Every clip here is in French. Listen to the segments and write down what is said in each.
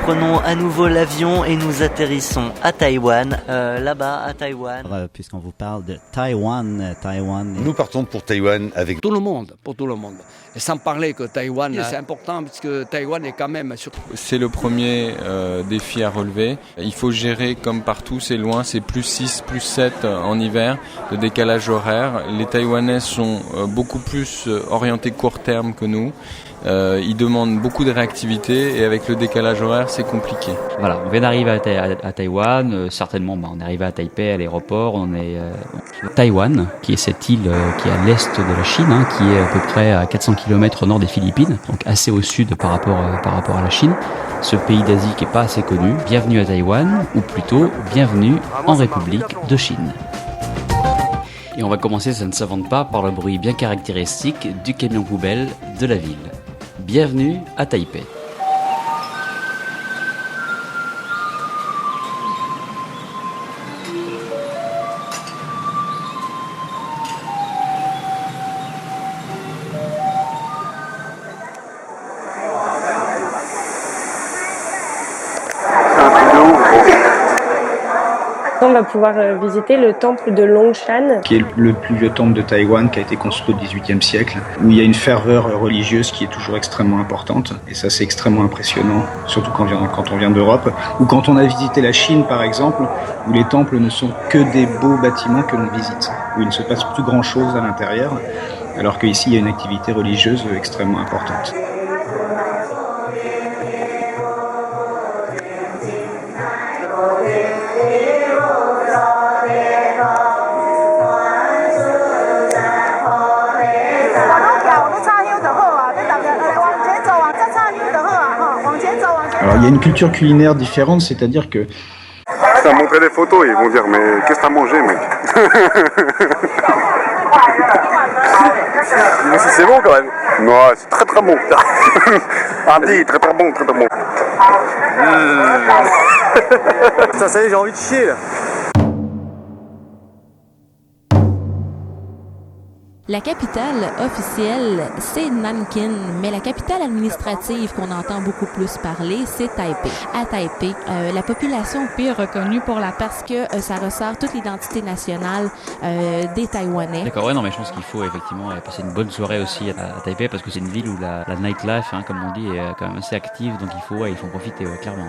prenons à nouveau l'avion et nous atterrissons à Taïwan. Là-bas, à Taïwan. Puisqu'on vous parle de Taïwan, Nous partons pour Taïwan avec tout le monde, pour tout le monde. Et sans parler que Taïwan, c'est important puisque Taïwan est quand même... C'est le premier défi à relever. Il faut gérer comme partout, c'est loin, c'est plus 6, plus 7 en hiver de décalage horaire. Les Taïwanais sont beaucoup plus orientés court terme que nous. Ils demandent beaucoup de réactivité et avec le décalage horaire, c'est compliqué. Voilà, on vient d'arriver à Taïwan. Certainement, on est arrivé à Taipei, à l'aéroport. On est Taïwan, qui est cette île qui est à l'est de la Chine, qui est à peu près à 400 km au nord des Philippines, donc assez au sud par rapport à la Chine. Ce pays d'Asie qui n'est pas assez connu. Bienvenue à Taïwan, ou plutôt bienvenue en République de Chine. Et on va commencer, ça ne s'invente pas, par le bruit bien caractéristique du camion poubelle de la ville. Bienvenue à Taipei. On va pouvoir visiter le temple de Longshan, qui est le plus vieux temple de Taïwan, qui a été construit au XVIIIe siècle, où il y a une ferveur religieuse qui est toujours extrêmement importante. Et ça, c'est extrêmement impressionnant, surtout quand on vient d'Europe. Ou quand on a visité la Chine, par exemple, où les temples ne sont que des beaux bâtiments que l'on visite, où il ne se passe plus grand-chose à l'intérieur, alors qu'ici, il y a une activité religieuse extrêmement importante. Alors il y a une culture culinaire différente, c'est-à-dire que... Ça montrer des photos, ils vont dire mais qu'est-ce que t'as mangé mec? Mais si c'est bon quand même. Non, c'est très très bon. Andy, très très bon, très très bon. Ça y est, j'ai envie de chier là. La capitale officielle, c'est Nankin, mais la capitale administrative qu'on entend beaucoup plus parler, c'est Taipei. À Taipei, la population est reconnue parce que ça ressort toute l'identité nationale des Taïwanais. D'accord, ouais, non, mais je pense qu'il faut effectivement passer une bonne soirée aussi à Taipei parce que c'est une ville où la nightlife, comme on dit, est quand même assez active, donc il faut en profiter clairement.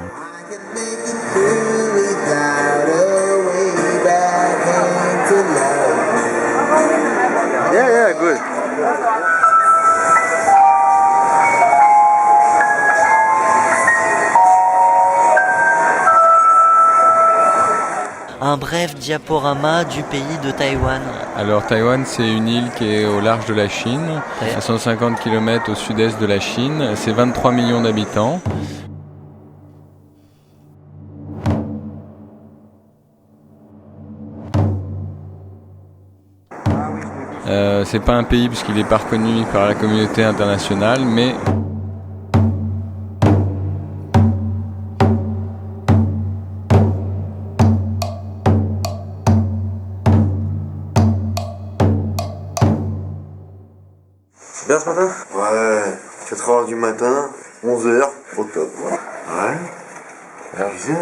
Yeah, good. Un bref diaporama du pays de Taïwan. Alors Taïwan, c'est une île qui est au large de la Chine, à 150 km au sud-est de la Chine. C'est 23 millions d'habitants. C'est pas un pays puisqu'il n'est pas reconnu par la communauté internationale, mais Bien ce matin? Ouais, 4h du matin, 11h, au top. Ouais. Alors 10h.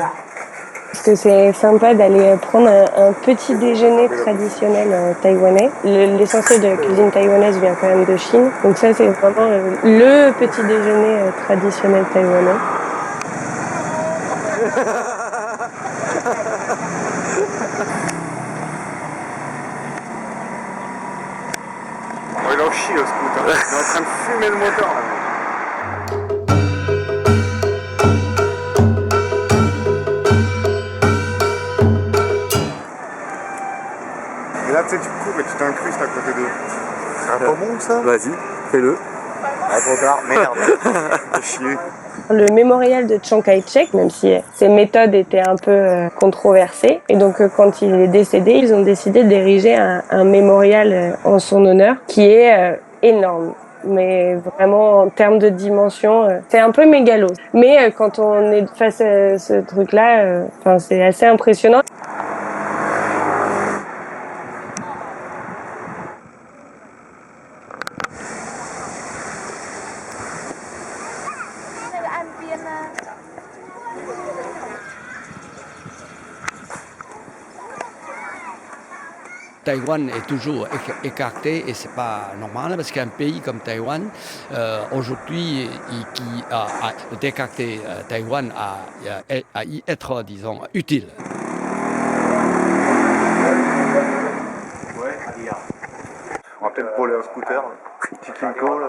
parce que c'est sympa d'aller prendre un petit déjeuner traditionnel taïwanais. L'essentiel de la cuisine taïwanaise vient quand même de Chine, donc ça c'est vraiment le petit déjeuner traditionnel taïwanais. Oh, il en chie le scooter. Il est en train de fumer le moteur là. Et là, tu sais, tu cours et tu t'incrustes à côté d'eux. C'est pas bon ça? Vas-y, fais-le. Ah, trop tard, merde. Fais chier. Le mémorial de Chiang Kai-shek, même si ses méthodes étaient un peu controversées, et donc quand il est décédé, ils ont décidé d'ériger un mémorial en son honneur qui est énorme. Mais vraiment en termes de dimension, c'est un peu mégalo. Mais quand on est face à ce truc-là, c'est assez impressionnant. Taïwan est toujours écarté et c'est pas normal parce qu'un pays comme Taïwan, aujourd'hui, qui a d'écarter Taïwan à y être, disons, utile. On va peut-être voler un scooter, petit Kimco, là.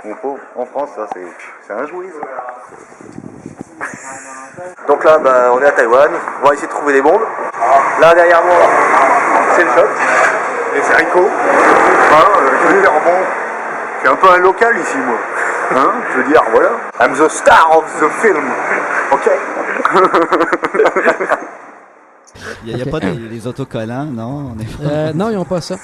Mon pauvre. En France, ça, c'est un jouet, ça. Donc là, on est à Taïwan. On va essayer de trouver des bombes. Là, derrière moi, c'est le shop. Et c'est Rico. Je veux dire, bon, je suis un peu un local ici, moi. Hein, je veux dire, voilà. I'm the star of the film. OK. Il n'y a pas les autocollants, non? Non, ils n'ont pas ça.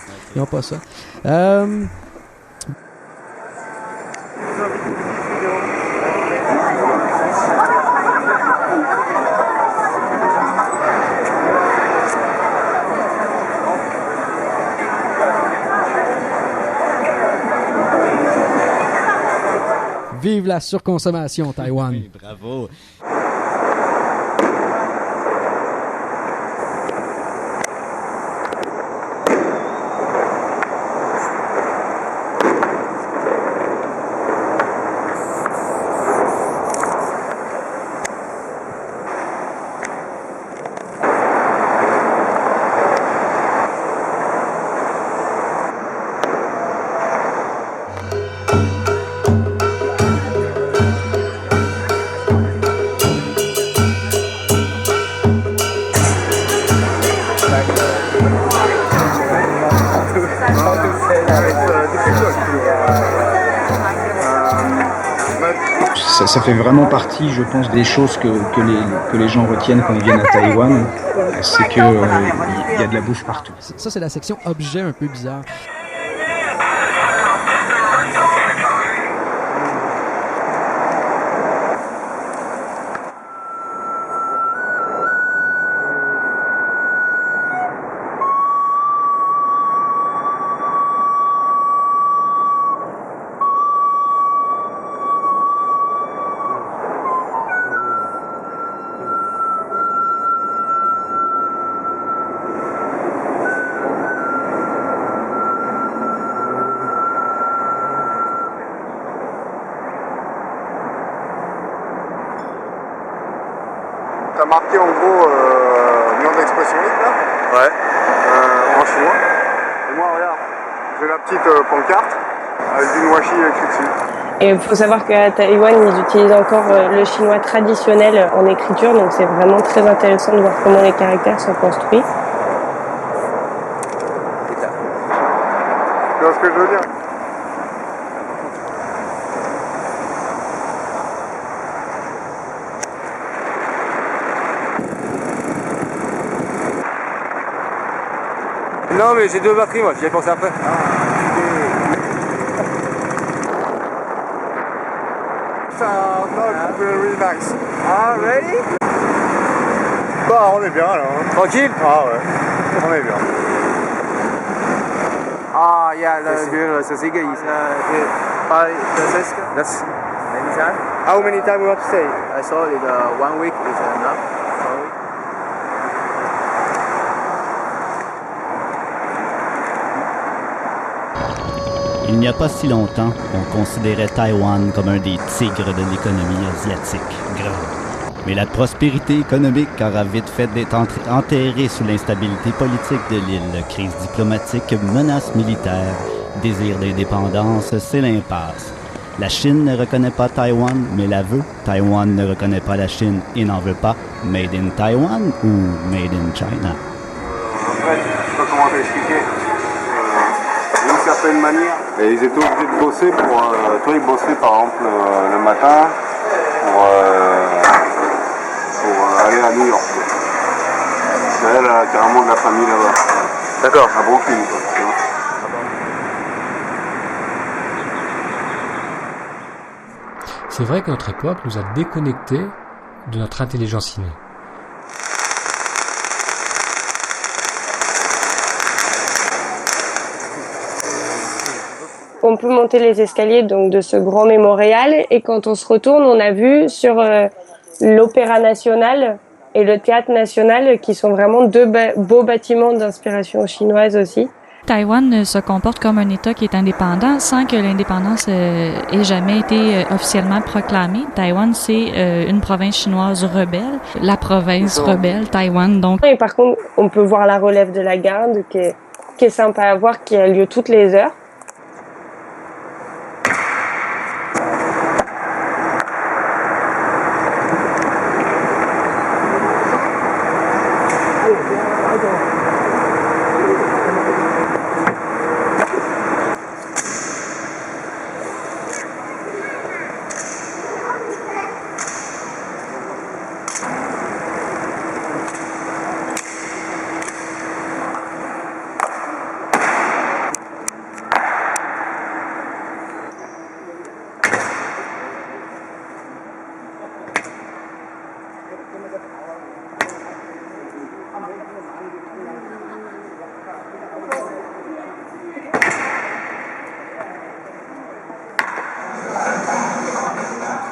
Vive la surconsommation, Taïwan. Oui, bravo. Ça fait vraiment partie, je pense, des choses que les gens retiennent quand ils viennent à Taïwan, c'est qu'il y a de la bouffe partout. Ça, c'est la section objet un peu bizarre. T'as marqué en gros viande d'expression libre là. Ouais. En chinois. Et moi regarde, j'ai la petite pancarte avec du washi écrit dessus. Et il faut savoir qu'à Taïwan, ils utilisent encore le chinois traditionnel en écriture, donc c'est vraiment très intéressant de voir comment les caractères sont construits. Tu vois ce que je veux dire? Non mais j'ai 2 batteries moi, j'y ai pensé après. Not very nice. Ah, ready? Bah on est bien là. Hein. Tranquille? Ah ouais, on est bien. Ah ja, das hören so sicher ist. Das anytime. How many time we want to stay? I saw it 1 week is enough. 1 week. Il n'y a pas si longtemps, on considérait Taïwan comme un des tigres de l'économie asiatique. Grave. Mais la prospérité économique aura vite fait d'être enterrée sous l'instabilité politique de l'île. Crise diplomatique, menaces militaires, désir d'indépendance, c'est l'impasse. La Chine ne reconnaît pas Taïwan, mais la veut. Taïwan ne reconnaît pas la Chine et n'en veut pas. Made in Taiwan ou Made in China? Après, je sais pas comment t'expliquer. D'une certaine manière. Et ils étaient obligés de bosser pour. Toi, ils bossaient par exemple le matin pour aller à New York. Elle a carrément de la famille là-bas. D'accord. À Brooklyn, quoi. Tu vois. C'est vrai que notre époque nous a déconnectés de notre intelligence innée. On peut monter les escaliers donc de ce grand mémorial et quand on se retourne, on a vu sur l'Opéra National et le Théâtre National, qui sont vraiment deux beaux bâtiments d'inspiration chinoise aussi. Taïwan se comporte comme un État qui est indépendant sans que l'indépendance ait jamais été officiellement proclamée. Taïwan, c'est une province chinoise rebelle, la province rebelle Taïwan. Donc. Et par contre, on peut voir la relève de la garde qui est sympa à voir, qui a lieu toutes les heures.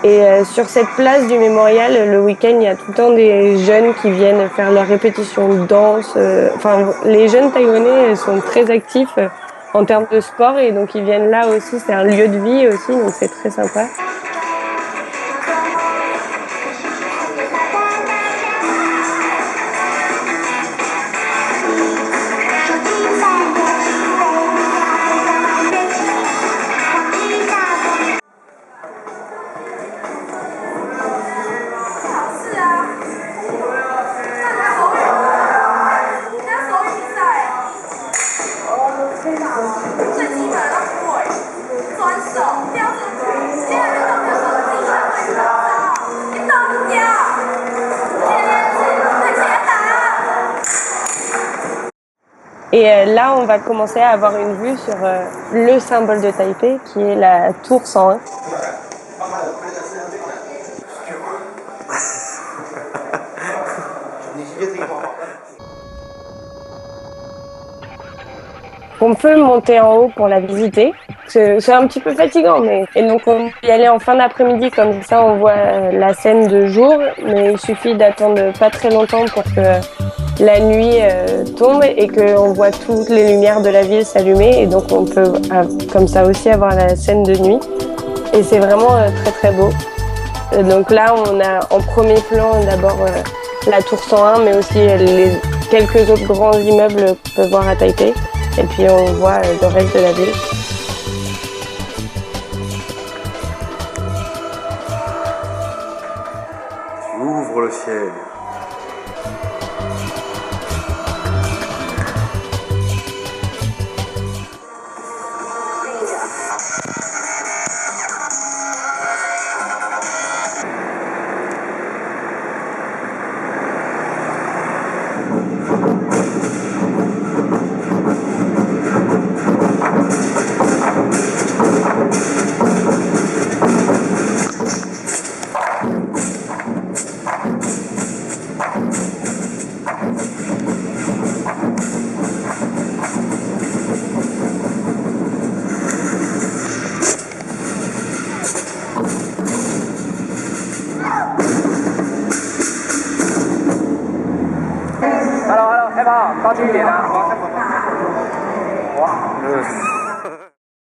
Et sur cette place du mémorial, le week-end, il y a tout le temps des jeunes qui viennent faire leurs répétitions de danse. Enfin, les jeunes taïwanais sont très actifs en termes de sport et donc ils viennent là aussi. C'est un lieu de vie aussi, donc c'est très sympa. Et là, on va commencer à avoir une vue sur le symbole de Taipei, qui est la tour 101. On peut monter en haut pour la visiter. C'est un petit peu fatigant, mais et donc on peut y aller en fin d'après-midi, comme ça on voit la scène de jour, mais il suffit d'attendre pas très longtemps pour que la nuit tombe et qu'on voit toutes les lumières de la ville s'allumer, et donc on peut comme ça aussi avoir la scène de nuit. Et c'est vraiment très très beau. Donc là on a en premier plan d'abord la tour 101, mais aussi les quelques autres grands immeubles qu'on peut voir à Taipei. Et puis on voit le reste de la ville. Tu ouvres le ciel.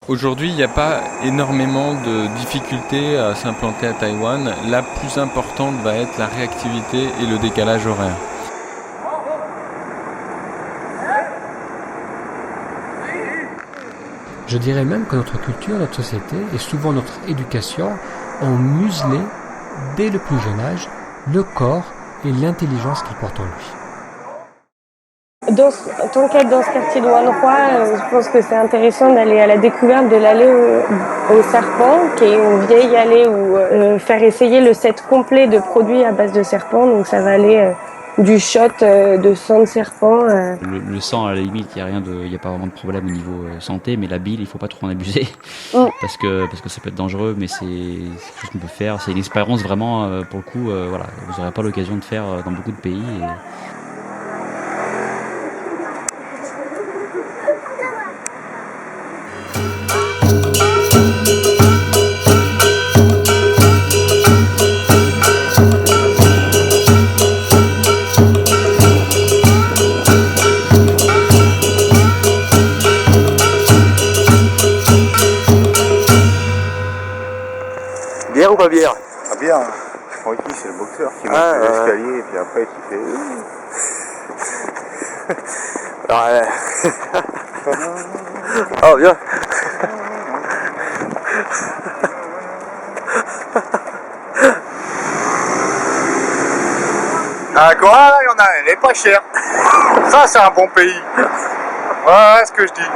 Aujourd'hui, il n'y a pas énormément de difficultés à s'implanter à Taïwan. La plus importante va être la réactivité et le décalage horaire. Je dirais même que notre culture, notre société et souvent notre éducation ont muselé, dès le plus jeune âge, le corps et l'intelligence qu'il porte en lui. Dans ce quartier de Wanhua, je pense que c'est intéressant d'aller à la découverte de l'allée au serpent, qui est une vieille allée où faire essayer le set complet de produits à base de serpent. Donc ça va aller du shot de sang de serpent. Le sang, à la limite, il n'y a pas vraiment de problème au niveau santé, mais la bile, il faut pas trop en abuser parce que ça peut être dangereux, mais c'est quelque chose qu'on peut faire. C'est une expérience vraiment, pour le coup, voilà, vous n'aurez pas l'occasion de faire dans beaucoup de pays. Bière ou pas bière? Ah bien, Rocky c'est le boxeur qui monte l'escalier et puis après qui fait... Oh bien. Ah quoi, là, il y en a, elle est pas chère. Ça c'est un bon pays. Voilà ce que je dis.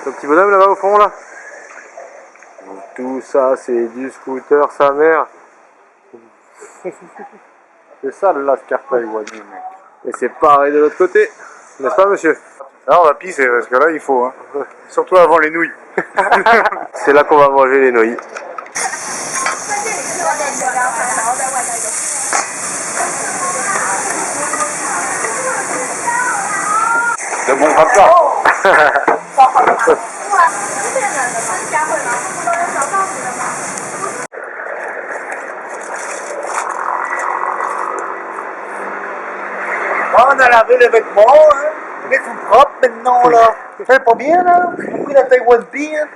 Le petit bonhomme là-bas au fond là. Tout ça c'est du scooter sa mère. C'est ça le Lascar taïwanais, mec. Et c'est pareil de l'autre côté, n'est-ce pas monsieur? Là on va pisser parce que là il faut, hein. Surtout avant les nouilles. C'est là qu'on va manger les nouilles. De bon papa. On a lavé les vêtements, hein. On est tout propre maintenant là. Ça fait pas bien là. On a pris la Taïwan bien.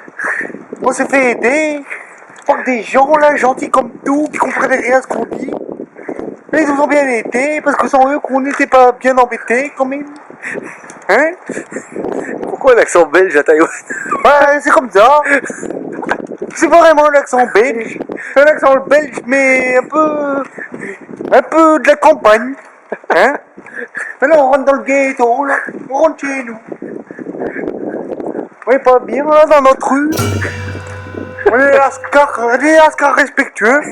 On s'est fait aider. Pas que des gens là, gentils comme tout, qui comprenaient rien à ce qu'on dit. Mais ils nous ont bien aidés, parce que sans eux qu'on n'était pas bien embêtés quand même. Hein? Pourquoi un accent belge à Taïwan? Ouais, c'est comme ça. C'est pas vraiment l'accent belge. C'est un accent belge, mais un peu de la campagne. Hein? Mais là, on rentre dans le ghetto, là. On rentre chez nous. On est pas bien, là, dans notre rue. On est les Lascars respectueux.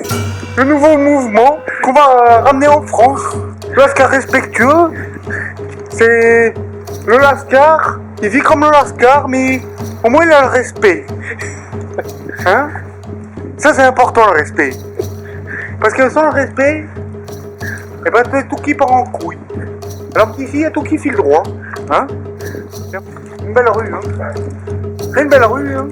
Le nouveau mouvement qu'on va ramener en France. Le Lascar respectueux, c'est le Lascar. Il vit comme le Lascar, mais au moins il a le respect. Hein? Ça, c'est important, le respect. Parce que sans le respect, eh ben, tout qui part en couille. Alors qu'ici, il y a tout qui file droit. Hein? Une belle rue, hein? C'est une belle rue, hein?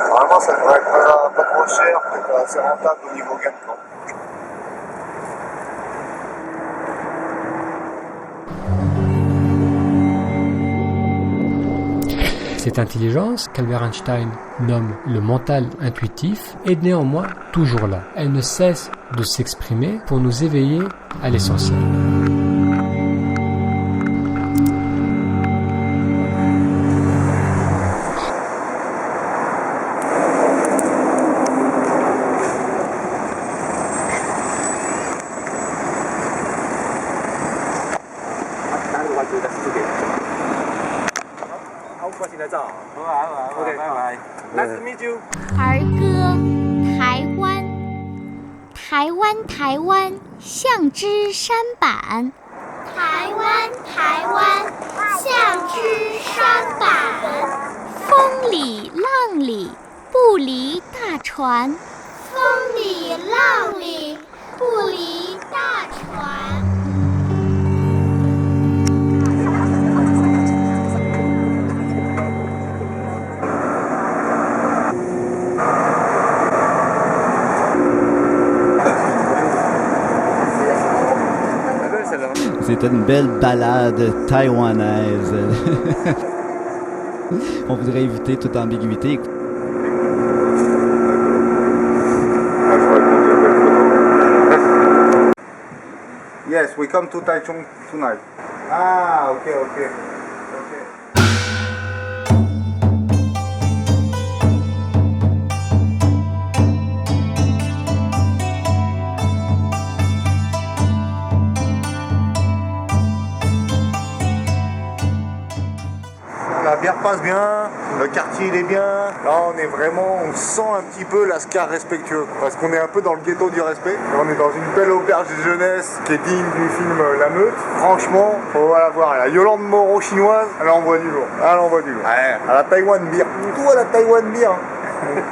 Vraiment, ça devrait être pas trop cher, peut-être assez rentable au niveau gain de camp. Cette intelligence qu'Albert Einstein nomme le mental intuitif est néanmoins toujours là. Elle ne cesse de s'exprimer pour nous éveiller à l'essentiel. Nice to meet you. 儿歌，台湾，台湾，台湾，象之山板。台湾，台湾，象之山板。风里浪里，不离大船。风里浪里，不离大船。C'était une belle balade taïwanaise. On voudrait éviter toute ambiguïté. Yes, we come to Taichung tonight. Ah, okay. La bière passe bien, le quartier il est bien. Là on sent un petit peu Lascar respectueux. Parce qu'on est un peu dans le ghetto du respect. On est dans une belle auberge de jeunesse qui est digne du film La Meute. Franchement, faut la voir. La Yolande Moreau chinoise, elle envoie du lourd. Ouais, à la Taïwan beer. Tout à la Taïwan beer.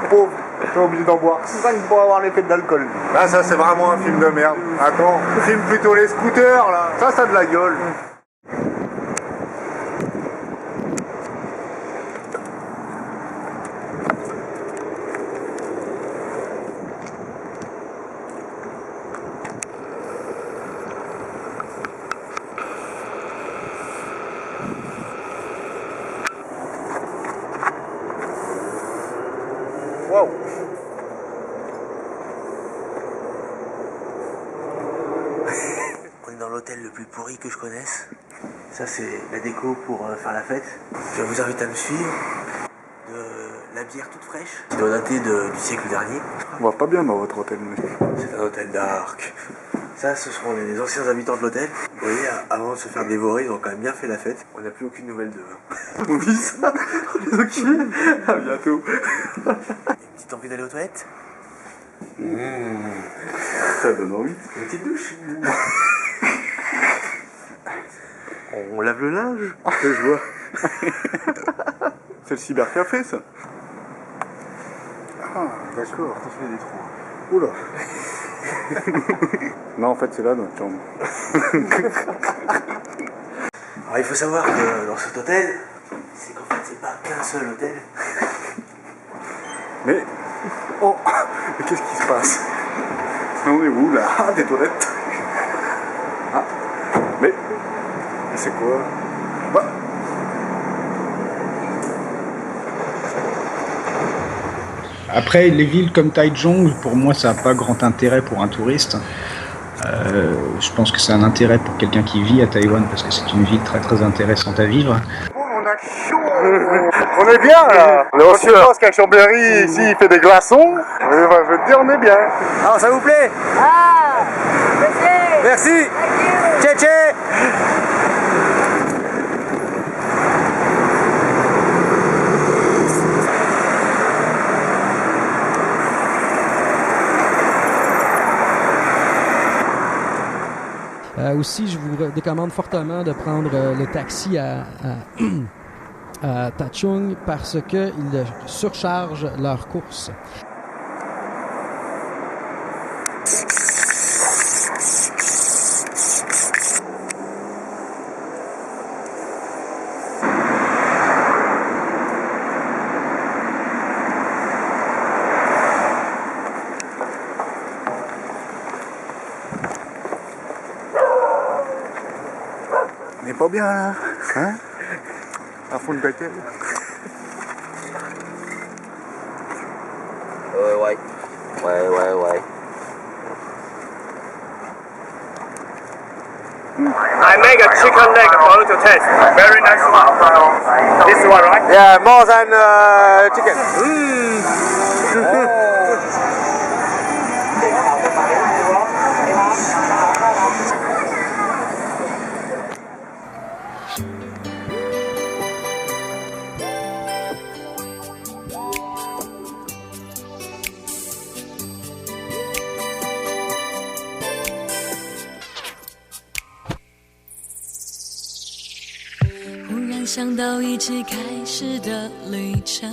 Pauvre. T'es obligé d'en boire 5 pour avoir l'effet de l'alcool. Là ça c'est vraiment un film de merde. Attends, filme plutôt les scooters là. Ça a de la gueule. Waouh. On est dans l'hôtel le plus pourri que je connaisse. Ça, c'est la déco pour faire la fête. Je vous invite à me suivre. De la bière toute fraîche, qui doit dater du siècle dernier. On va pas bien dans votre hôtel, mais... C'est un hôtel d'arc. Ça, ce seront les anciens habitants de l'hôtel. Vous voyez, avant de se faire dévorer, ils ont quand même bien fait la fête. On n'a plus aucune nouvelle d'eux. On vit ça. On est ok. À bientôt. Une petite envie d'aller aux toilettes? Ça donne envie. Une petite douche. On lave le linge. Je vois. C'est le cybercafé, ça. Ah, d'accord. Attention, il y a des trous. Oula. Non, en fait, c'est là notre chambre. Alors, il faut savoir que dans cet hôtel, c'est qu'en fait, c'est pas qu'un seul hôtel. Mais... Oh. Mais qu'est-ce qui se passe? On est où, là? Ah, des toilettes. Ah. Mais c'est quoi? Bah. Après, les villes comme Taichung, pour moi, ça n'a pas grand intérêt pour un touriste. Je pense que c'est un intérêt pour quelqu'un qui vit à Taïwan, parce que c'est une ville très très intéressante à vivre. On a chaud. On est bien, là. Je pense qu'à Chambéry, ici, il fait des glaçons. Je vais te dire, on est bien. Alors, ça vous plaît? Ah, Merci. Tché tché. Aussi, je vous décommande fortement de prendre le taxi à Taichung parce qu'ils surchargent leurs courses. On est pas bien, là. Hein? À fond de bretelle. Ouais. I make a chicken leg for you to taste. Very nice one. This one, right? Yeah, more than chicken.想到一起开始的旅程，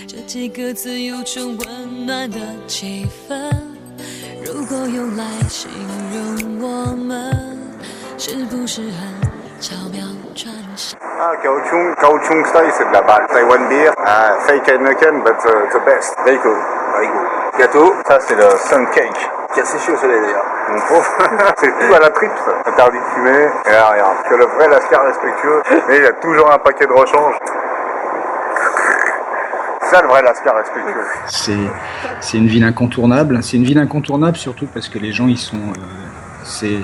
这几个字有种温暖的气氛。如果用来形容我们，是不是很巧妙转身？ Ah, Kaohsiung style, c'est de la balle. Taiwan beer, fake Heineken, but the best. Very good, very good. Gâteau, ça c'est le sun cake. Qui a séché au soleil d'ailleurs. Mon pauvre, c'est tout à la tripe ça. Interdit de fumer. Et là, regarde, que le vrai Lascar respectueux. Et il y a toujours un paquet de rechange. C'est ça le vrai Lascar respectueux. C'est une ville incontournable. C'est une ville incontournable surtout parce que les gens y sont... ce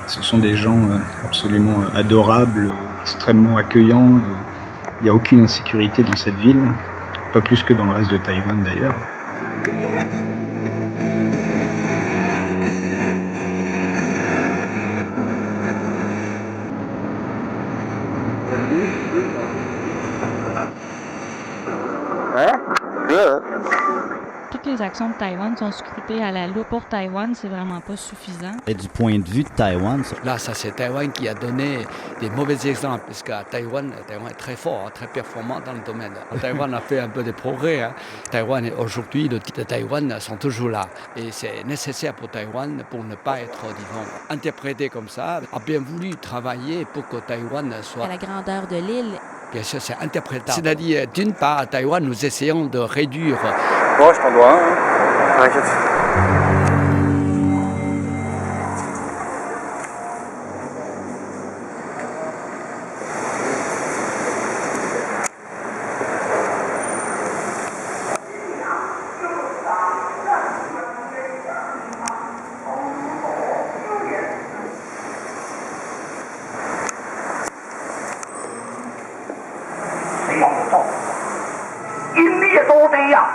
sont des gens absolument adorables, extrêmement accueillants. Il n'y a aucune insécurité dans cette ville. Pas plus que dans le reste de Taïwan d'ailleurs. Toutes les actions de Taïwan sont scrutées à la loupe. Pour Taïwan, c'est vraiment pas suffisant. Et du point de vue de Taïwan, Là, ça c'est Taïwan qui a donné des mauvais exemples, parce qu'à Taïwan est très fort, très performant dans le domaine. Taïwan a fait un peu de progrès. Taïwan, aujourd'hui, le titre de Taïwan sont toujours là. Et c'est nécessaire pour Taïwan, pour ne pas être, disons, interprété comme ça, a bien voulu travailler pour que Taïwan soit... À la grandeur de l'île. Bien sûr, c'est interprétable. C'est-à-dire, d'une part, à Taïwan, nous essayons de réduire... Bon, je t'en dois un. T'inquiète.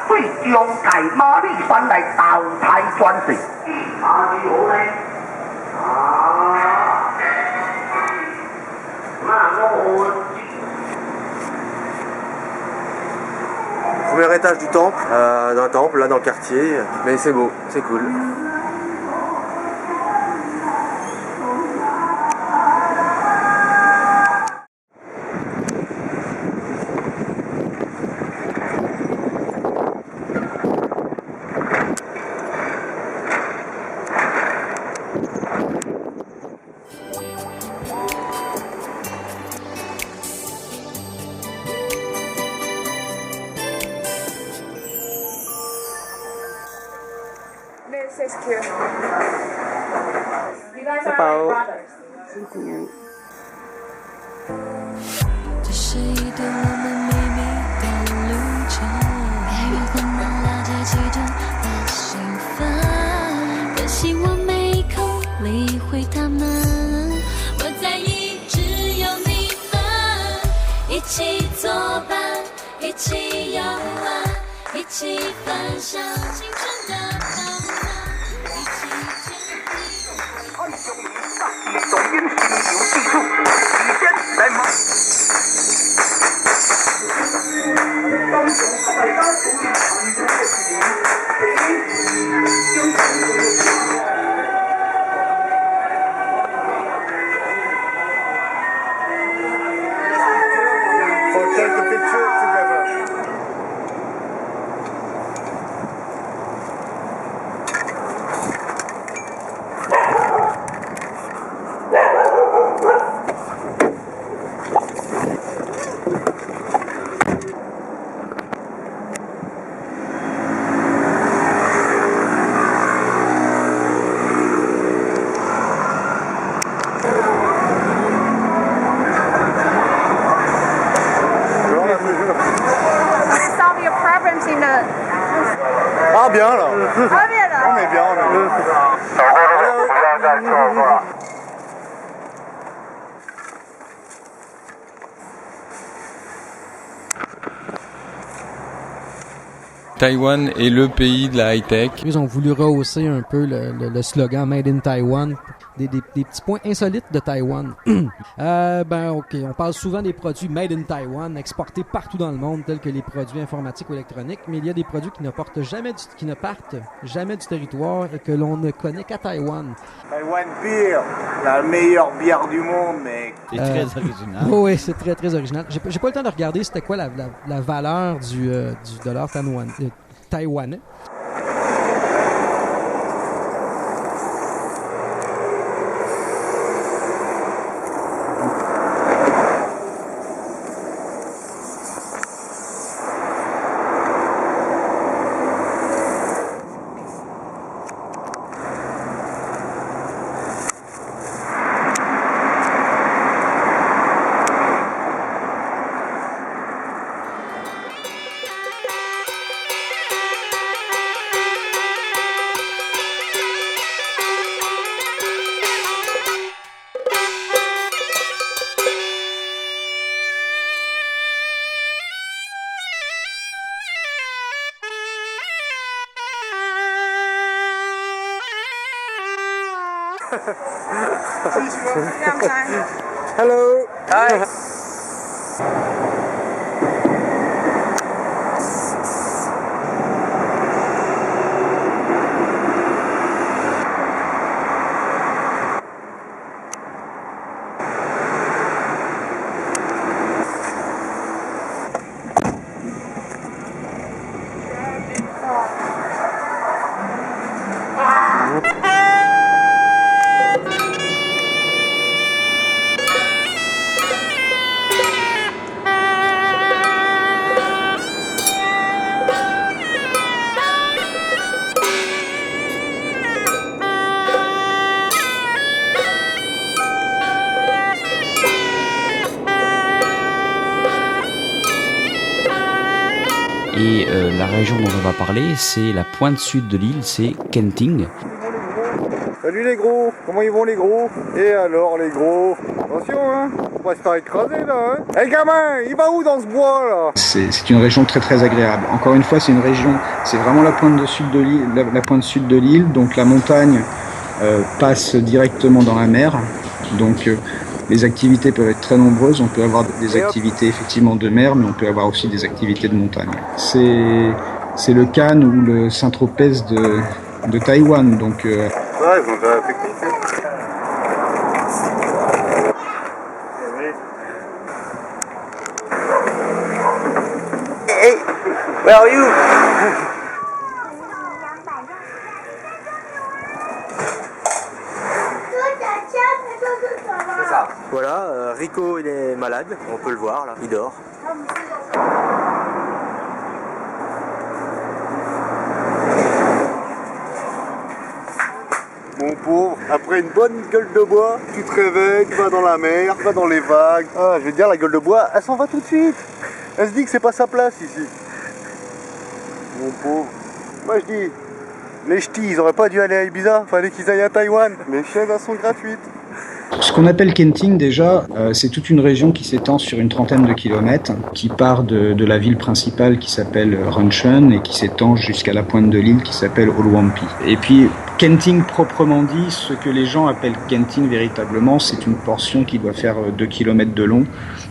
最终改马力山来淘汰转队。啊，几好呢？啊，Premier étage du temple, d'un temple, là dans le quartier, mais c'est beau, c'est cool. This is cute. You guys are Hello. like brothers. 这是一段我们秘密的旅程，没人会能了解其中的兴奋，可惜我没空理会他们。我在意只有你们，一起作伴，一起游玩，一起分享青春的饱满，一起坚定。看中你上一种因心有技术，起先来吗？当中大家注意看中的事情，For take a picture together. Solve your problems in the. Ah bien là. Ah bien là. On est bien, on est bien. Taïwan est le pays de la high-tech. Ils ont voulu rehausser un peu le slogan Made in Taiwan, des petits points insolites de Taïwan. OK, on parle souvent des produits Made in Taiwan, exportés partout dans le monde, tels que les produits informatiques ou électroniques, mais il y a des produits qui ne partent jamais du territoire et que l'on ne connaît qu'à Taïwan. Taiwan Beer, la meilleure bière du monde, mec. C'est très original. Oui, c'est très, très original. J'ai pas eu le temps de regarder c'était quoi la valeur du dollar taïwanais. Hello. Hi. Et la région dont on va parler, c'est la pointe sud de l'île, c'est Kenting. Salut les gros, comment ils vont les gros? Et alors les gros? Attention, hein, on va se faire écraser là. Hein. Hey gamin, il va où dans ce bois là? C'est une région très très agréable. Encore une fois, c'est une région, c'est vraiment la pointe sud de l'île, la pointe sud de l'île. Donc la montagne passe directement dans la mer. Donc les activités peuvent être très nombreuses. On peut avoir des activités effectivement de mer, mais on peut avoir aussi des activités de montagne. C'est le Cannes ou le Saint-Tropez de Taïwan. Donc ouais, ils ont déjà la technique. Hey, where are you? Voilà, Rico il est malade, on peut le voir là, il dort. Mon pauvre, après une bonne gueule de bois, tu te réveilles, tu vas dans la mer, tu vas dans les vagues. Ah, je vais te dire, la gueule de bois, elle s'en va tout de suite. Elle se dit que c'est pas sa place ici. Mon pauvre. Moi je dis, les ch'tis, ils auraient pas dû aller à Ibiza, fallait qu'ils aillent à Taïwan. Les chaises, elles sont gratuites. Ce qu'on appelle Kenting déjà, c'est toute une région qui s'étend sur une trentaine de kilomètres, qui part de la ville principale qui s'appelle Runcheon et qui s'étend jusqu'à la pointe de l'île qui s'appelle Olwampi. Et puis Kenting proprement dit, ce que les gens appellent Kenting véritablement, c'est une portion qui doit faire 2 km de long,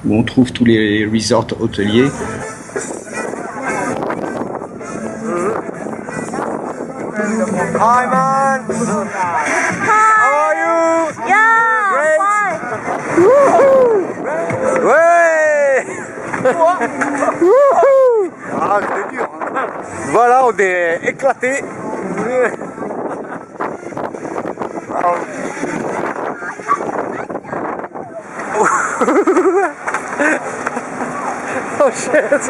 où on trouve tous les resorts hôteliers. Hi man! How are you? Yeah! Great! Wouhou! Ouais! Wouhou! Ah, c'est dur. Hein. Voilà, on est éclatés. Oh shit!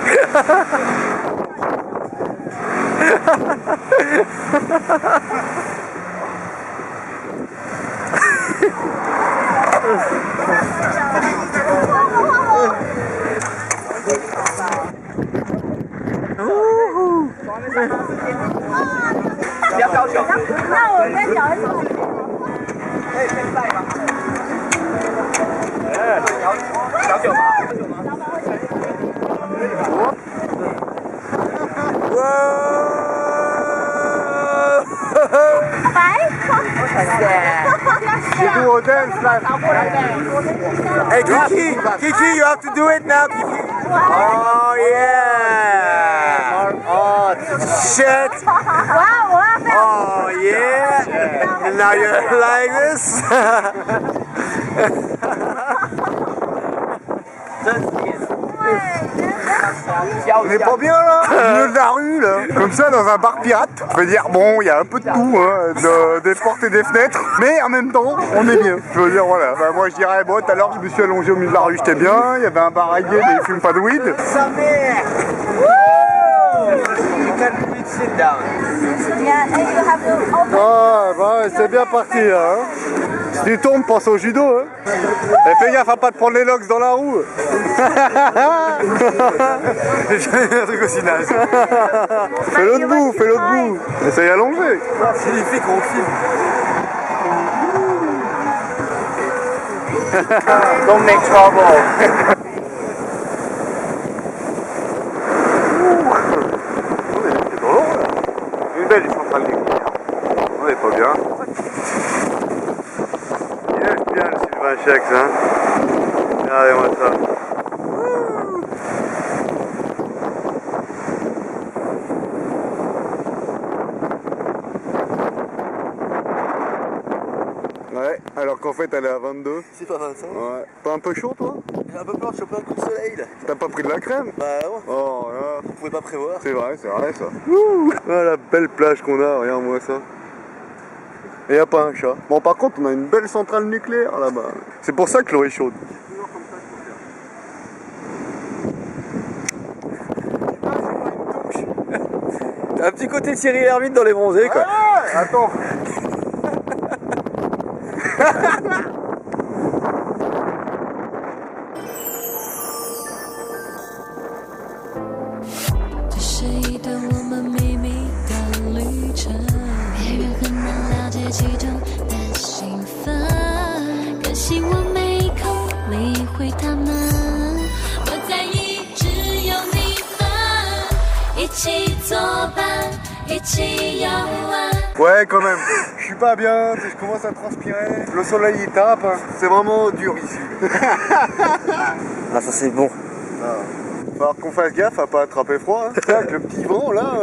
要高手。那我再找一找。可以现在吗？小酒吗？You do a dance like. Hey Kiki, Kiki, you have to do it now, Kiki. Oh yeah. Oh shit. Oh yeah. And now you're like this. On est pas bien là, au milieu de la rue là, comme ça dans un bar pirate. Je veux dire, bon, il y a un peu de tout, hein, des portes et des fenêtres, mais en même temps, on est bien. Je veux dire, voilà. Bah, moi je dirais, bon, tout à l'heure je me suis allongé au milieu de la rue, j'étais bien. Il y avait un bar à gay, mais il fume pas de weed. Sa mère. You can please sit down. Ah, bah, c'est bien parti là. Hein. Si tu tombes, pense au judo. Hein. Et fais gaffe à pas te prendre les locks dans la roue. J'ai jamais vu un truc aussi naze. Fais l'autre bout, fais l'autre bout. Essaye allongé. C'est l'effet qu'on filme. Don't make trouble. Une belle centrale nucléaire. On est pas bien. Il est bien le Sylvain Chex, hein. Regardez-moi ça. Ouais, alors qu'en fait elle est à 22. C'est pas 25. Ouais. Pas un peu chaud toi? J'ai un peu peur de choper un coup de soleil là. T'as pas pris de la crème? Bah ouais. Oh là. On pouvait pas prévoir. C'est vrai ça. Ah, la belle plage qu'on a, regarde-moi ça. Et y a pas un chat. Bon par contre on a une belle centrale nucléaire là-bas. C'est pour ça que l'eau est chaude. T'as un petit côté Thierry Lhermitte dans les bronzés quoi. Ouais, attends.其中的兴奋，可惜我没空起作伴，一起游玩。 Ouais, quand même. Je suis pas bien, je commence à transpirer. Le soleil il tape, c'est vraiment dur ici. Ah, ça c'est bon. Ah. Va falloir qu'on fasse gaffe à pas attraper froid. Hein. Avec le petit vent là.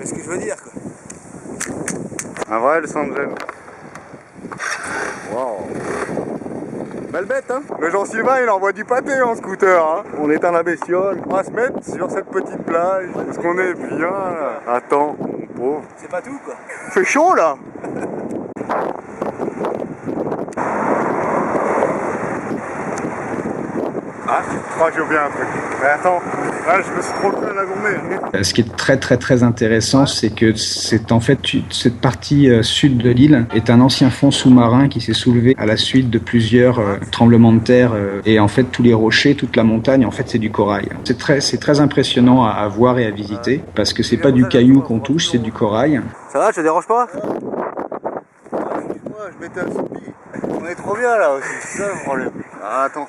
C'est ce que je veux dire quoi. Un vrai Los Angeles. Waouh. Belle bête hein. Le Jean-Sylvain il envoie du pâté en scooter hein. On éteint la bestiole. On va se mettre sur cette petite plage. Parce qu'on est bien là. Attends, mon pauvre. C'est pas tout quoi. Fait chaud là. Ah, je crois que j'ai oublié un truc. Mais attends, là, je me suis trop cru à la journée. Ce qui est très intéressant, c'est que c'est en fait cette partie sud de l'île est un ancien fond sous-marin qui s'est soulevé à la suite de plusieurs tremblements de terre et en fait tous les rochers, toute la montagne, en fait c'est du corail. C'est très impressionnant à voir et à visiter parce que c'est pas du caillou qu'on touche, c'est du corail. Ça va, je te dérange pas? Moi, je m'étais assoupi. On est trop bien là aussi, c'est ça le problème. Ah, attends.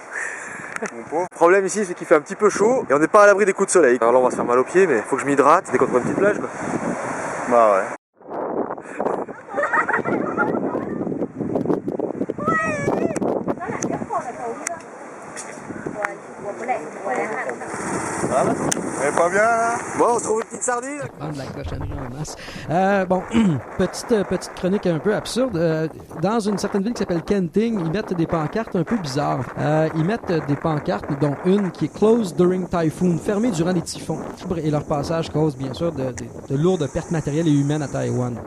Le problème ici c'est qu'il fait un petit peu chaud et on n'est pas à l'abri des coups de soleil. Alors là on va se faire mal aux pieds mais faut que je m'hydrate, c'est contre une petite plage quoi. Bah ouais. Elle est pas bien là? Bon, on se trouve une petite sardine. De la cochonnerie en masse. Bon, petite chronique un peu absurde. Dans une certaine ville qui s'appelle Kenting, ils mettent des pancartes un peu bizarres. Ils mettent des pancartes, dont une qui est Closed During Typhoon, fermée durant les typhons. Et leur passage cause bien sûr de lourdes pertes matérielles et humaines à Taïwan.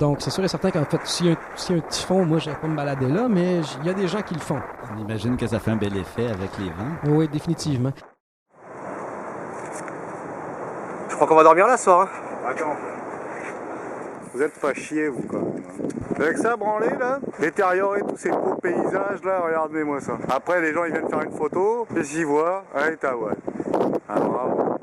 Donc, c'est sûr et certain qu'en fait, s'il y a un typhon, moi, je n'irais pas me balader là, mais il y a des gens qui le font. On imagine que ça fait un bel effet avec les vents. Oui, définitivement. Je crois qu'on va dormir là ce soir. Hein. Attends. Vous êtes pas chiés, vous, quand même. Avec ça, branlé, là, détériorer tous ces beaux paysages, là, regardez-moi ça. Après, les gens, ils viennent faire une photo, et s'y voient, allez, Taïwan. Alors, bravo.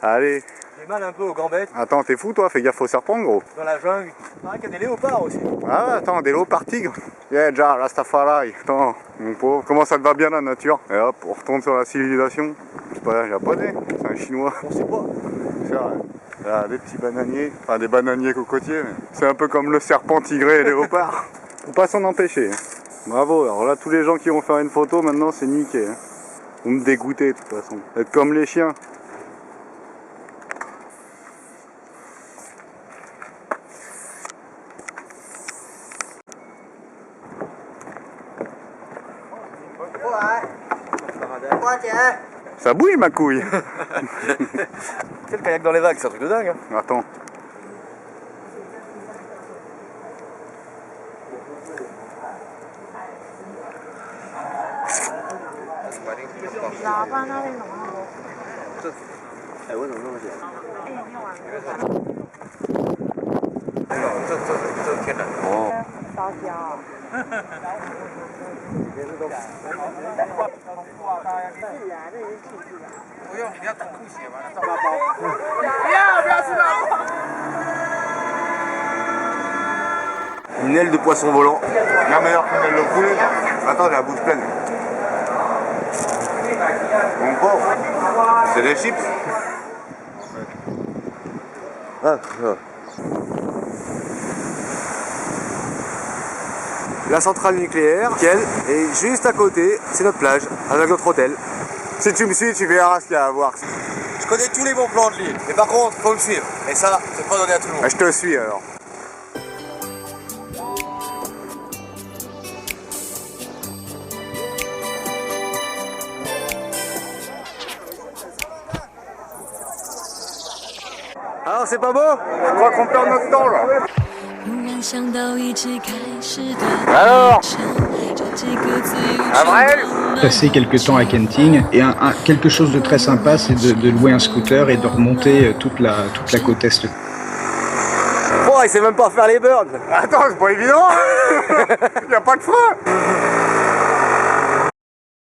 Allez. J'ai mal un peu aux gambettes. Attends, t'es fou, toi? Fais gaffe aux serpents, gros. Dans la jungle. Il paraît qu'il y a des léopards aussi. Ah ouais, attends, des léopards tigres. Yeah, déjà, Rastafari. Attends, mon pauvre, comment ça te va bien, la nature? Et hop, on retourne sur la civilisation. C'est pas un japonais, c'est un chinois. On sait pas. C'est vrai. Là, des petits bananiers, enfin des bananiers cocotiers, mais c'est un peu comme le serpent tigré et léopard. Faut pas s'en empêcher. Bravo, alors là tous les gens qui vont faire une photo maintenant c'est niqué. Hein. Vous me dégoûtez de toute façon. Être comme les chiens. Ça bouge ma couille. C'est le kayak dans les vagues, c'est un truc de dingue. Hein. Attends. Une aile de poisson volant. Bien meilleur qu'une aile de poulet. Attends, j'ai la bouche pleine. Mon pauvre, c'est des chips. Ah. La centrale nucléaire, elle est juste à côté, c'est notre plage, avec notre hôtel. Si tu me suis, tu verras ce qu'il y a à voir. Je connais tous les bons plans de l'île, mais par contre, faut me suivre. Et ça, c'est pas donné à tout le monde. Je te suis alors. Alors c'est pas beau? Je crois qu'on perd notre temps là. 想到一起开始的旅程，这几个字有种Passer quelques temps à Kenting et quelque chose de très sympa, c'est de louer un scooter et de remonter toute la côte est. Oh, il sait même pas faire les burns. Attends, c'est pas évident. Il y a pas de frein.